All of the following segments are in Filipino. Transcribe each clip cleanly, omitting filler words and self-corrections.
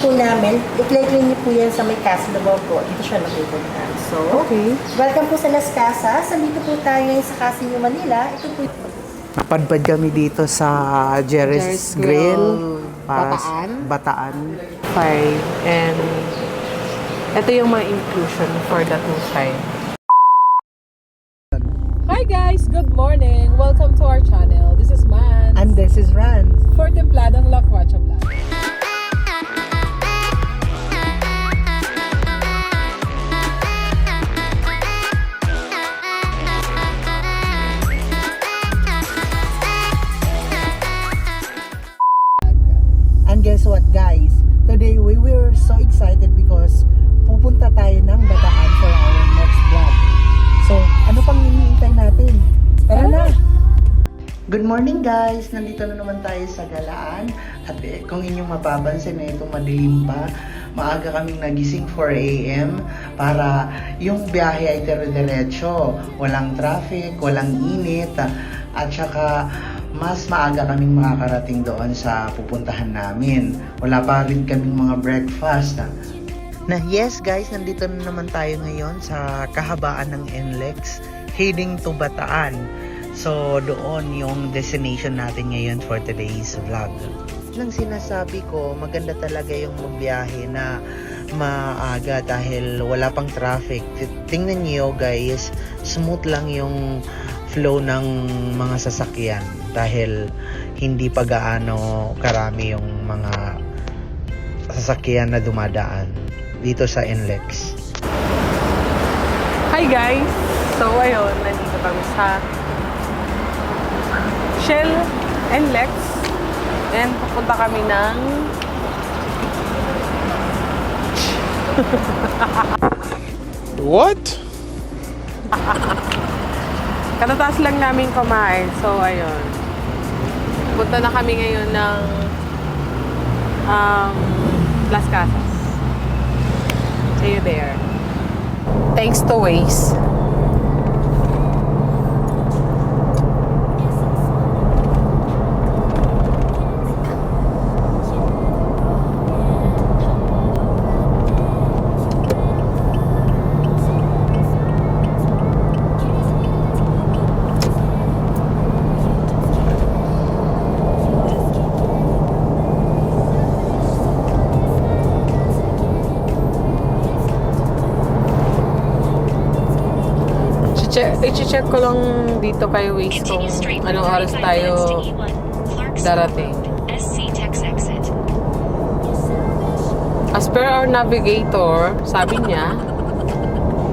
po namin, i-claim niyo po yan sa may Casa Davao po. Dito siya napupunta. So, Okay. welcome po sa Las Casas. Nandito po tayo ngayon sa Casa New Manila. Ito po Napadpad kami dito sa Jerry's Grill. Bataan. Bataan. 5. And ito yung mga inclusion for that new time. Hi guys! Good morning! Welcome to our channel. This is Man And this is Ran. for Templadong Lakwacha Vlog. And guess what guys? Today we were so excited because pupunta tayo ng Bataan for our next vlog. So, ano pang hinihintay natin? Tara na! Good morning guys! Nandito na naman tayo sa Galaan. At kung inyong mapapansin na itong madilim pa, maaga kaming nagising 4 a.m. para yung biyahe ay dire-diretso. Walang traffic, walang init, at saka mas maaga kaming makakarating doon sa pupuntahan namin. Wala pa rin kaming mga breakfast. Yes guys, nandito na naman tayo ngayon sa kahabaan ng NLEX heading to Bataan. So doon yung destination natin ngayon for today's vlog. Nang sinasabi ko, maganda talaga yung magbiyahe na maaga dahil wala pang traffic. Tingnan niyo guys, smooth lang yung flow ng mga sasakyan dahil hindi pa gaano karami yung mga sasakyan na dumadaan dito sa NLEX. Hi guys! So ayun, nandito kami sa Shell and Lex. And pupunta kami ng What? Katataas lang namin kumain. So ayun. Punta na kami ngayon ng Las Casas. See you there. Thanks to Waze. I-check ko lang dito kay Waze kung anong oras tayo darating. As per our navigator, sabi niya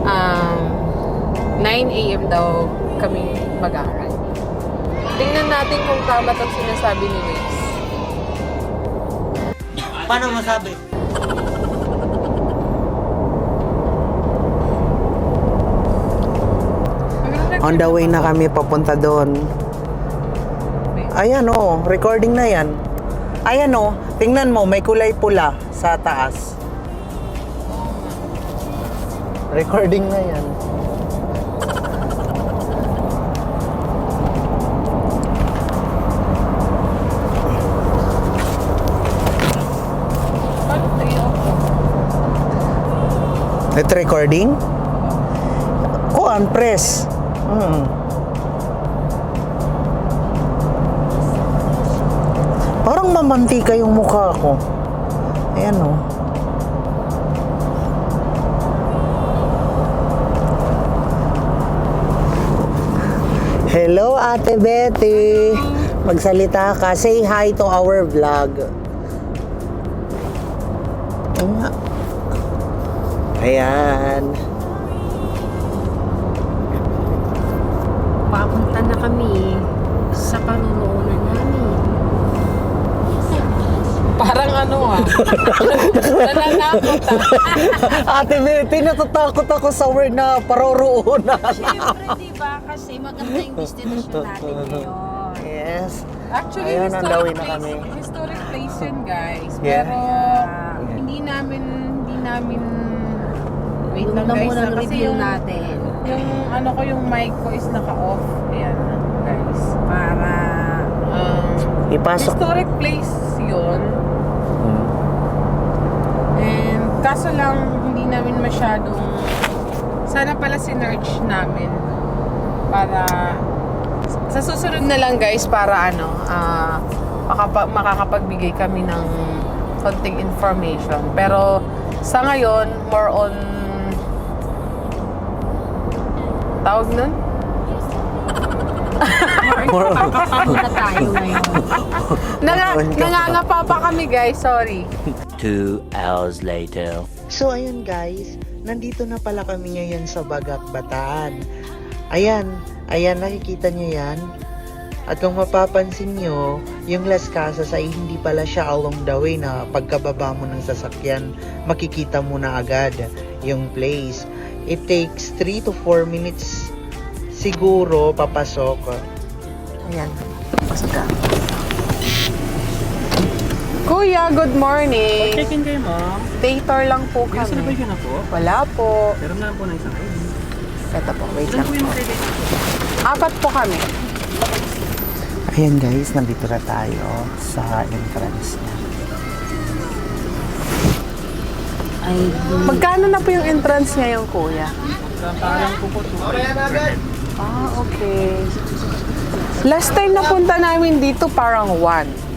9 a.m. daw kami mag-arrive. Tingnan natin kung tama itong sinasabi ni Waze. Paano masabi? On the way na kami papunta doon. Ayan oh, recording na yan. Ayan oh, tingnan mo, may kulay pula sa taas. Recording na yan. Net recording? Press. Parang mamantika yung mukha ko. Ayan o. Hello Ate Betty. Magsalita ka. Say hi to our vlog. Ayan. Papunta na kami sa paruroonan namin. Parang ano nananakot Ate Betty, natatakot ako sa word na paroroonan. Siyempre, diba? Kasi maganda yung destination natin ngayon. Yes. Actually, Ayun, ang dawi na kami. historic place yun, guys. Yeah. Pero, hindi namin, wait Yung lang na guys. muna Kasi review yung, natin. yung ano ko, yung mic ko is naka-off. Ayan, guys. Para Ipasok. Historic place yun. Kaso lang, hindi namin masyadong... Sana pala sinerch namin para... Sa susunod na lang guys, para ano, makakapagbigay kami ng konting information. Pero sa ngayon, more on... Tawag nun? Muna tayo ngayon. Nangangapa pa kami guys, sorry. 2 hours later. So ayun guys, nandito na pala kami ngayon sa Bagak, Bataan. Ayan, nakikita nyo yan. At kung mapapansin nyo, yung Las Casas ay hindi pala siya along the way na pagkababa mo ng sasakyan, makikita mo na agad yung place. It takes 3 to 4 minutes siguro papasok. Ayan, pasok ka. Kuya, good morning. Check-in kayo, ma'am. Dator lang po May kami. reserve ka na po? Wala po. Meron na po ng isang ID. Ito po, wait Ilan lang po po. yung credit? 4 po kami. Ayan guys, nandito na tayo sa entrance niya. Ay, Magkano na po yung entrance ngayon, kuya? Parang po po 2. Ah, okay. Last time na punta namin dito, parang 1.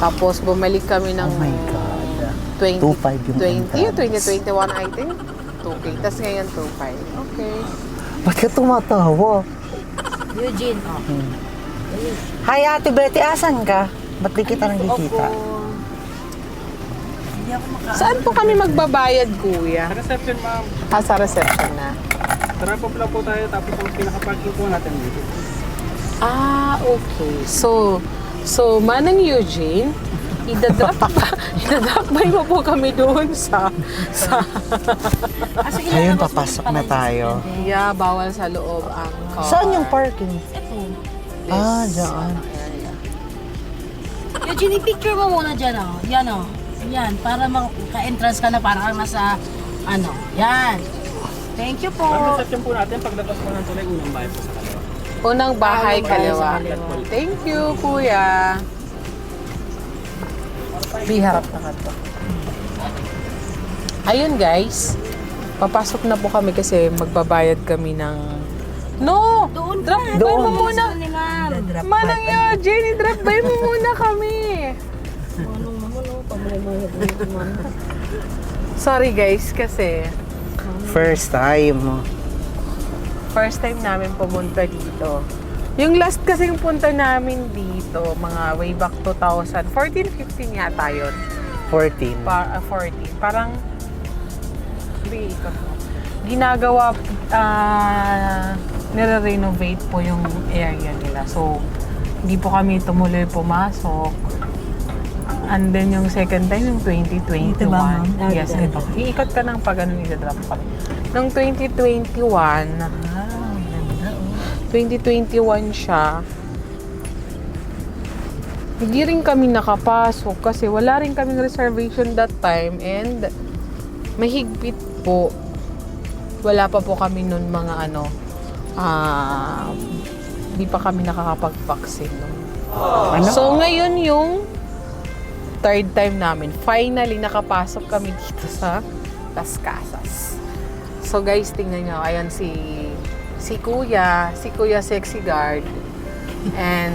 Tapos bumalik kami ng Oh my God. 20, 2.5 yung 20, entrance. 2021 I think. 2K. Tapos ngayon 2.5. Okay. Ba't ka tumatawa? Eugene, oh. Hi Ate Betty, asan ka? Ba't di kita nakikita? Hindi ako Saan po kami magbabayad, kuya? Sa reception, ma'am. Sa reception na. Tara po pala po tayo, tapos ang pinaka-parking po natin dito. Ah, okay. So Manang Eugene, idadrop ba mo po kami doon sa Ayun, papasok na tayo. yeah, bawal sa loob ang car. Saan yung parking? Ito. Ah, dyan. Eugene, i-picture mo muna dyan, oh. Yan, oh. Yan, para maka-entrance ka na, para kang nasa, ano, yan. Thank you po. Ma'am, reception po natin, paglabas po ng tulay, unang bahay po sa kaliwa. Unang bahay, Unang bahay kaliwa. sa kaliwa. Thank you, kuya. Biharap na ka to. Ayun guys, papasok na po kami kasi magbabayad kami ng... No! Doon Drop ka. by mo Doon. muna! Ni ma'am. Manang Eugene, drop by mo muna kami! Manong naman, oh. Pamulamayag naman. Sorry guys, kasi First time. first time namin pumunta dito. Yung last kasing punta namin dito, mga way back 2014, 15 yata yun. 14. 14. Parang, ginagawa, nire-renovate po yung area nila. So, hindi po kami tumuloy pumasok. And then yung second time, yung 2021. Ito ba, ma'am? Yes, ito. Iikot ka ng pag ano nila-drop kami. Noong 2021, 2021 siya, hindi rin kami nakapasok kasi wala rin kaming reservation that time and mahigpit po. Wala pa po kami nun mga ano, hindi pa kami nakakapag-vaccine nun. So ngayon yung third time namin, finally nakapasok kami dito sa Las Casas. So guys, tingnan nyo, ayan si Kuya Sexy Guard. And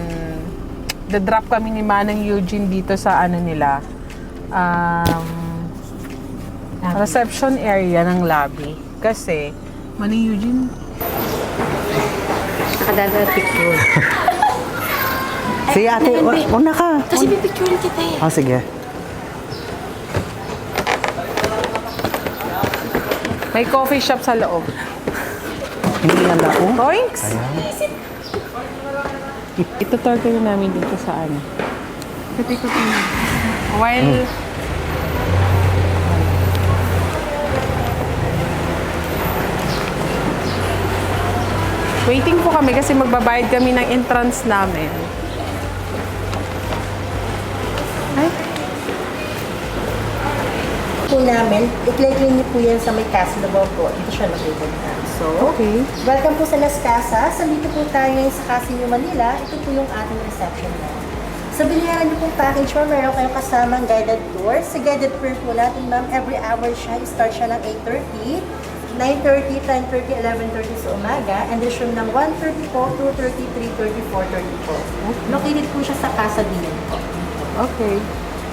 the drop kami ni Manang Eugene dito sa ano nila, reception area ng lobby. Kasi, Manang Eugene, Nakadala picture. Sige ate, una ka. Kasi pipicturein kita eh. Oh, sige. may coffee shop sa loob. Hindi yan ako. Oinks! Ito tour kayo namin dito sa ano. Ikot na. While... Waiting po kami kasi magbabayad kami ng entrance namin. Ay, Po namin, i-click niyo po yan sa may Castle po. Dito siya located na. So, okay. welcome po sa Las Casas. Nandito po tayo ngayon sa Casino, Manila. Ito po yung ating reception na. Sa binayaran niyo pong package, ma'am, meron kayong kasamang guided tour. Sa guided tour po natin, ma'am, every hour siya, start siya ng 8:30, 9:30, 10:30, 11:30 sa umaga, and resume ng 1:30 po, 2:30, 3:30, 4:30 po. Located po siya sa Casa Dion po. Okay.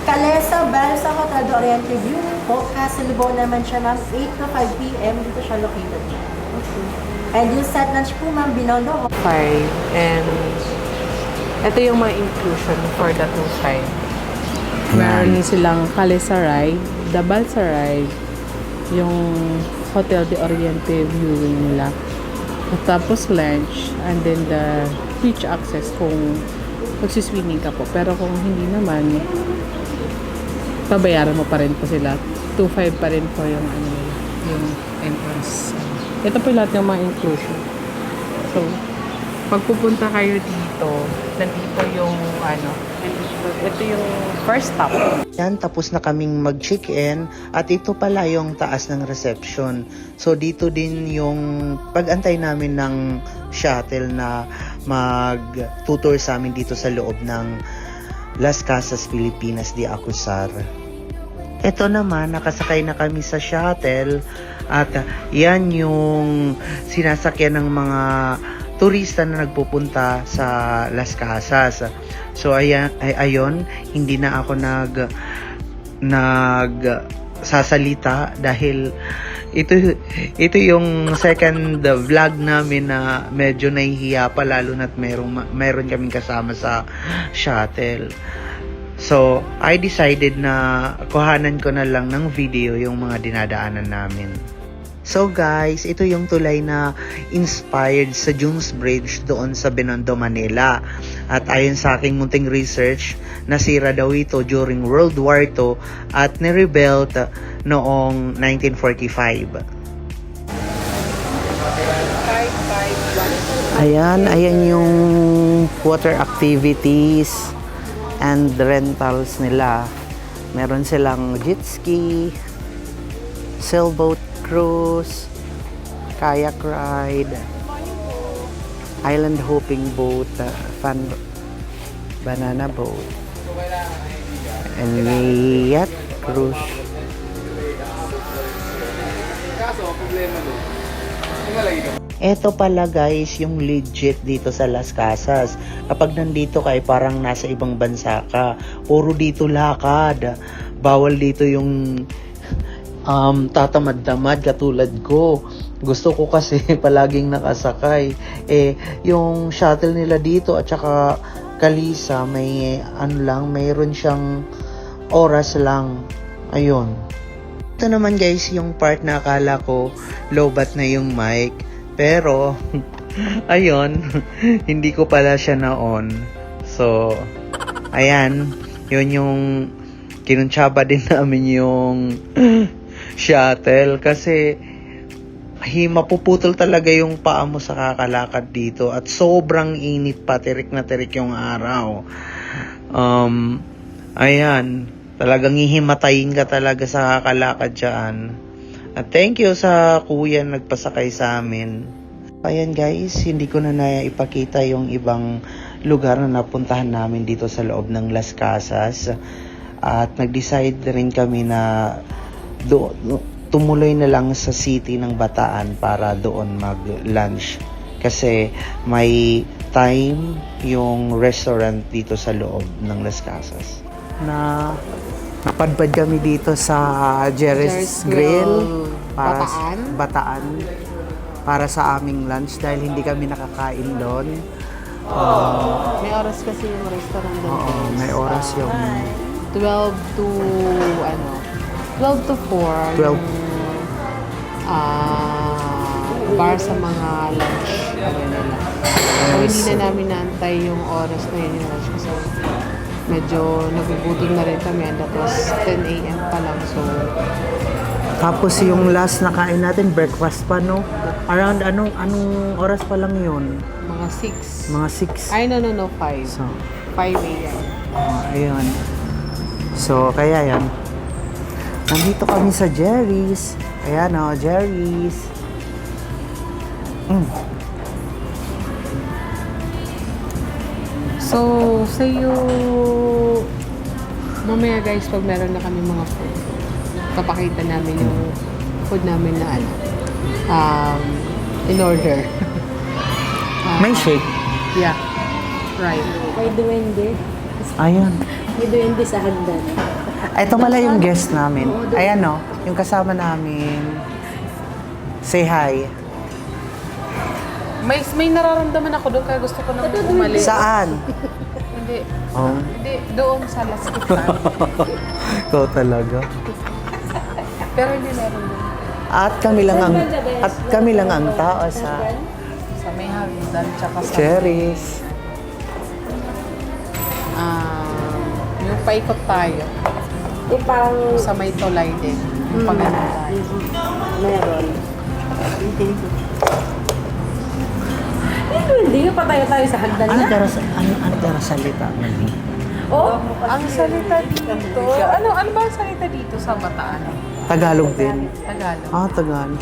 Calesa, Balsa, Hotel de Oriente View po. Casa Lubao naman siya, ma'am, 8 to 5 p.m. Dito siya located. Okay. And yung set lunch po, ma'am, Binondo. 5. And ito yung mga inclusion for the 2-5. Meron silang Kalisaray, the Balsaray, yung Hotel de Oriente viewing nila. Tapos lunch, and then the beach access kung magsiswimming ka po. Pero kung hindi naman, pabayaran mo pa rin po sila. 2.5 pa rin po yung ano, yung entrance. Ito po lahat ng mga inclusion. So, pagpupunta kayo dito, nandito yung ano, ito yung first stop. Yan, tapos na kaming mag-check-in at ito pala yung taas ng reception. So dito din yung pag-antay namin ng shuttle na mag-tutor sa amin dito sa loob ng Las Casas Pilipinas de Acusar. Ito naman, nakasakay na kami sa shuttle at yan yung sinasakyan ng mga turista na nagpupunta sa Las Casas. So ayon, hindi na ako sasalita dahil ito yung second vlog namin na medyo nahihiya pa, lalo na't meron kaming kasama sa shuttle. So I decided na kuhanan ko na lang ng video yung mga dinadaanan namin. So guys, ito yung tulay na inspired sa Dunes Bridge doon sa Binondo, Manila. At ayon sa aking munting research, nasira daw ito during World War II at nirebuilt noong 1945. Ayan yung water activities and rentals nila. Meron silang jet ski, sailboat cruise, kayak ride, island hopping boat, fun banana boat, and yacht cruise. Eto pala guys, yung legit dito sa Las Casas. Kapag nandito ka ay parang nasa ibang bansa ka. Puro dito lakad. Bawal dito yung tatamad-tamad katulad ko. Gusto ko kasi palaging nakasakay. Yung shuttle nila dito at saka Kalisa, may mayroon siyang oras lang. Ayun. Ito naman guys, yung part na akala ko lowbat na yung mic. Pero, ayun, hindi ko pala siya na-on. So, ayan, yun yung kinuntsaba din namin yung shuttle kasi mapuputol talaga yung paa mo sa kakalakad dito at sobrang init pa, tirik na tirik yung araw. Ayan, talagang hihimatayin ka talaga sa kakalakad dyan. At thank you sa kuya nagpasakay sa amin. Ayan guys, hindi ko na naipakita yung ibang lugar na napuntahan namin dito sa loob ng Las Casas. At nag-decide rin kami na tumuloy na lang sa city ng Bataan para doon mag-lunch. Kasi may time yung restaurant dito sa loob ng Las Casas. Napadpad kami dito sa Jerry's Grill para Bataan para sa aming lunch dahil hindi kami nakakain doon. May oras kasi yung restaurant doon. May oras yung 12 to 4 12. Bar sa mga lunch nila. So hindi na namin naantay yung oras na yun yung lunch kasi medyo nagugutom na rin kami and that was 10 a.m. pa lang. So Tapos yung last na kain natin, breakfast pa, no? Around anong oras pa lang yun? mga 6. Mga 6. Ay, no, 5. So, 5 a.m. Ayun. So, kaya yan. Nandito kami sa Jerry's. Ayan o, Jerry's. So, sa'yo, mamaya guys, pag meron na kami mga food, papakita namin yung food namin na ano, in order. May shake. Yeah. Right. May duwende. Ayun. May duwende sa hagdan. Ito pala yung guest namin. Ayan no, yung kasama namin. Say hi. May nararamdaman ako doon kaya gusto ko nang umalis. Saan? Hindi. Oh, Hindi, doon sa Las Quitas. ikaw talaga. Pero hindi meron doon. At kami lang ang tao sa Sa may hagdan, tsaka sa... Cherries. Yung paikot tayo. Yung parang Sa may tulay din. Yung pagano tayo. meron. Hindi ka patayo tayo sa hagdan na. Ano tara salita man? Oh, Ang salita dito, ano ba ang salita dito sa Bataan? Tagalog din. Tagalog. Tagalog.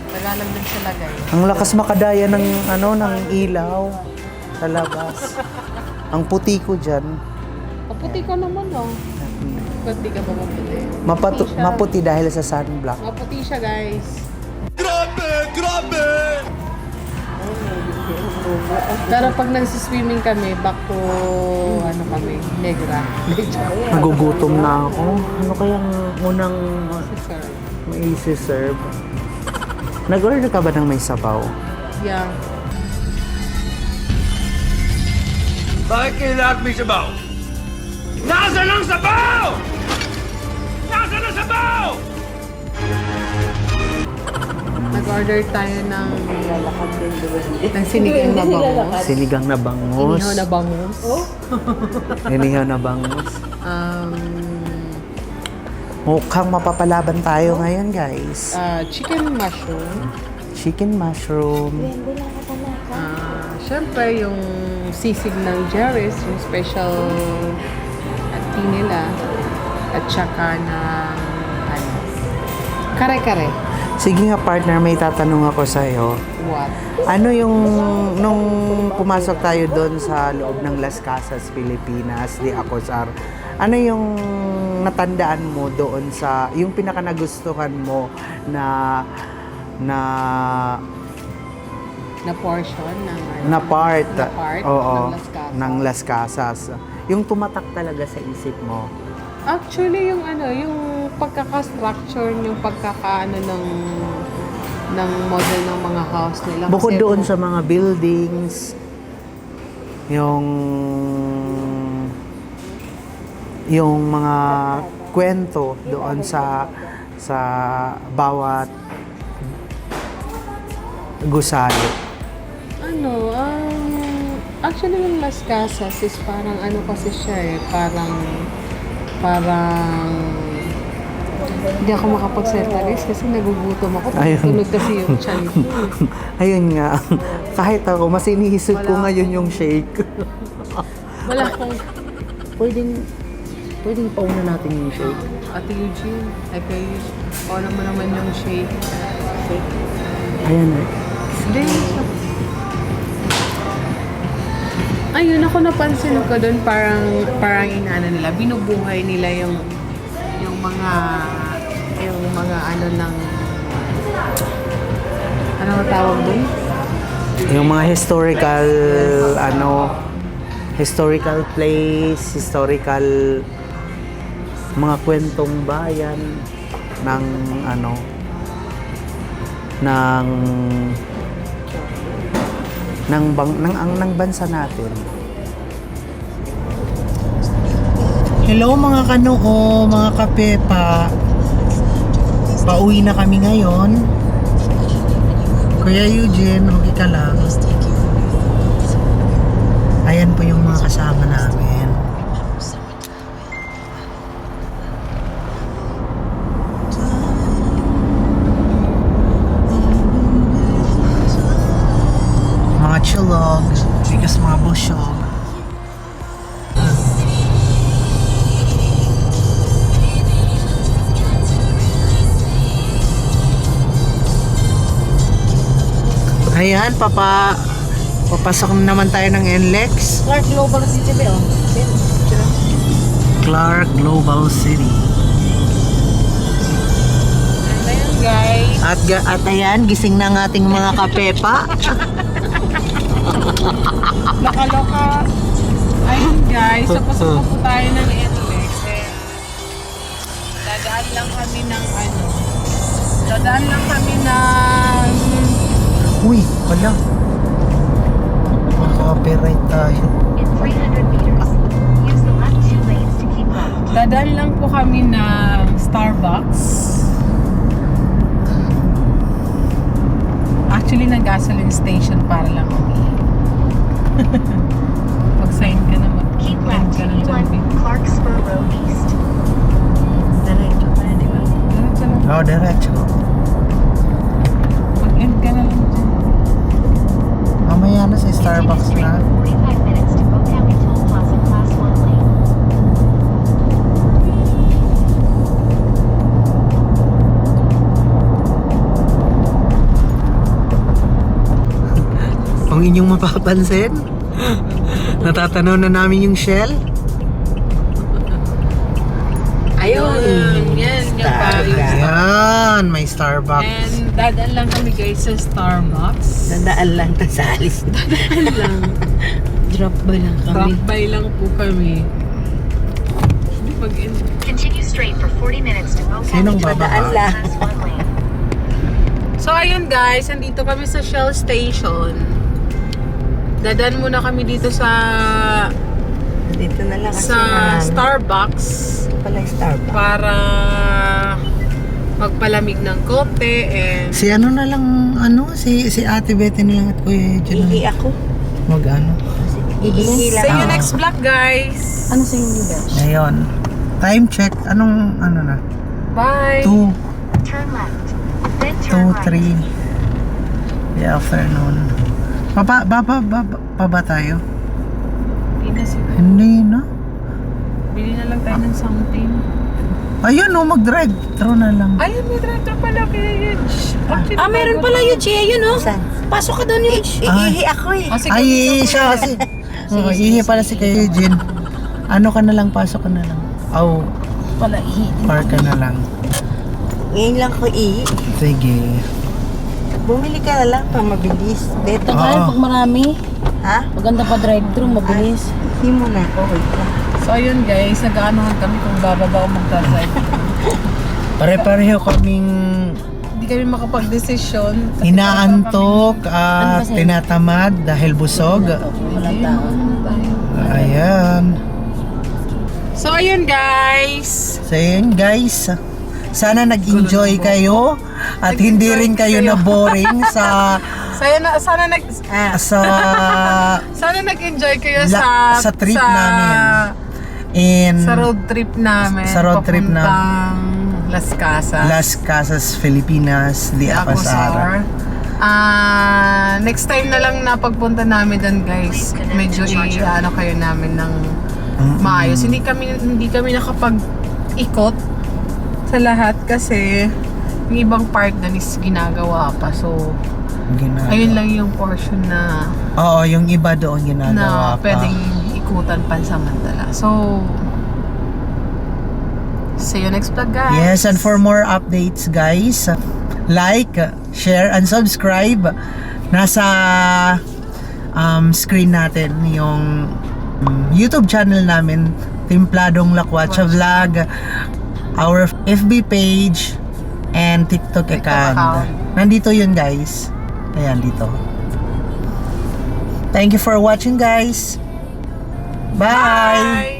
Tagalog din sila guys. Ang lakas makadaya ng ng ilaw sa labas. Ang puti ko diyan. Maputi ka naman, no? Ba't di ka ba maputi? siya. Maputi dahil sa sunblock. Maputi siya, guys. Pero pag nagsiswimming kami, back to, ano kami, Negra. Nagugutom na ako. Ano kayang unang Sir. may serve? Nag-order ka ba ng may sabaw? Yeah. Bakit kailangan may sabaw? Nasaan ang sabaw? Nasaan ang sabaw? Nag-order tayo ng sinigang na bangus. Sinigang na bangus. Inihaw na bangus. Inihaw na bangus. Um, Mukhang mapapalaban tayo ngayon, guys. chicken mushroom. Chicken mushroom. Siyempre, yung sisig ng Jerry's, yung special tea nila. At saka ng kare-kare. Sige nga, partner, may tatanong ako sa'yo. What? Ano yung, nung pumasok tayo doon sa loob ng Las Casas, Pilipinas, di Acosar, ano yung natandaan mo doon sa, yung pinaka nagustuhan mo na portion ng na part, ng oo, Las Casas. ng Las Casas. Yung tumatak talaga sa isip mo. Actually, yung yung pagkaka-structure, yung pagkakaano ng model ng mga house nila. Bukod Kasi doon sa mga buildings, yung mga kwento doon sa bawat gusali. Actually, yung Las Casas is parang kasi siya parang hindi ako makapagsalita guys kasi nagugutom ako. Ayun. Tunog kasi yung chan ko. Ayun nga. Kahit ako, mas iniisip ko ngayon yung shake. Wala akong Pwedeng pauna natin yung shake. Ate Eugene, kay paano mo naman yung shake. Ayan eh. Hindi. Ayun, ako napansin ko doon parang inaano nila, binubuhay nila yung mga ano tawag doon? Yung mga historical place, historical mga kwentong bayan ng ng bansa natin. Hello mga kanoo, mga kapepa. Pauwi na kami ngayon. Kuya Eugene, okay ka lang? Ayan po yung mga kasama namin. Mga chulog, bigas mga busyog. Ayan, Papasok na naman tayo ng NLEX. Clark Global City ba yun? Clark Global City. Ayan guys. At ayan, gising na ang ating mga kapepa. Nakaloka. Ayun guys, so pasok po tayo ng NLEX. Dadaan lang kami ng Uy, wala. Maka-copyright tayo. In 300 meters, use the left 2 lanes to keep left. Dadaan lang po kami ng Starbucks. Actually, nag-gasoline station para lang kami. Mag-sign ka na Keep left to mag-sign ka na dyan. E1 Clark Spur Road East. Diretso lang. Oh, diretso. Mag-end ka na lang dyan. Mamaya na sa Starbucks Continue na. straight for 45 minutes to Bow County Toll Plaza Class 1 lane. Kung inyong mapapansin, natatanaw na namin yung Shell. Ayun! Yan, yung Starbucks. Ayan, may Starbucks. And dadaan lang kami guys sa Starbucks. Dadaan lang ta sa alis. Dadaan lang. Drop by lang kami. Drop by lang po kami. Mag-end. Continue straight for 40 minutes to Bow Sinong County Toll bababa? Plaza Class 1 lane. So ayun guys, andito kami sa Shell Station. Dadaan muna kami dito sa Dito na lang kasi Starbucks pala Starbucks. para magpalamig ng konti and Si ano na lang, si Ate Betty na lang at Kuya John Ihi lang ako. mag-ano. Ihi lang. see you Ah. next vlog guys. Ano sa hindi ba? Ngayon, time check. Anong, ano na? Bye. 2, Turn left. Then 2, turn right. 3. The afternoon. Pa ba tayo? Hindi na siguro. Hindi na. Bili na lang tayo ng something. Ayun mag-drive. Through na lang. Ayun, may drive pala kaya yun. Meron pala yun, Chia. Yun, oh. Pasok ka doon yun. Ihi ako eh. Ay, siya kasi. Oo, ihi pala si Kuya Eugene. Ano ka na lang, pasok ka na lang. Oh, Pala ihi. park ka na lang. Ngayon lang ko ihi. Sige. Bumili ka na lang pang mabilis. Beto Oo. nga pag marami. Ha? Maganda pa drive-thru, mabilis. Ihi mo na ako. So ayun guys, nag-aanohan kami kung bababa o magdadrive. Pare-pareho kaming Hindi kami makapag-desisyon. inaantok at tinatamad dahil busog. Walang tao. Ayan. So ayun guys. So yun guys, sana nag-enjoy kayo at hindi rin kayo na boring sa Sana nag-enjoy kayo sa trip namin. sa road trip namin. Sa road trip na papuntang Las Casas. Las Casas, Filipinas, de Acosar. Next time na lang na pagpunta namin doon guys, medyo i-ano kayo namin ng maayos. Hindi kami nakapag-ikot sa lahat kasi yung ibang part doon is ginagawa pa. So, ayun lang yung portion na Oo, yung iba doon ginagawa pa. pwedeng ikutan pansamantala. So, see you next vlog guys. Yes, and for more updates guys, like, share, and subscribe. Nasa screen natin yung YouTube channel namin, Timpladong Lakwacha Vlog, our FB page, and TikTok account. Nandito yun guys. Ayan, dito. Thank you for watching guys. Bye! Bye!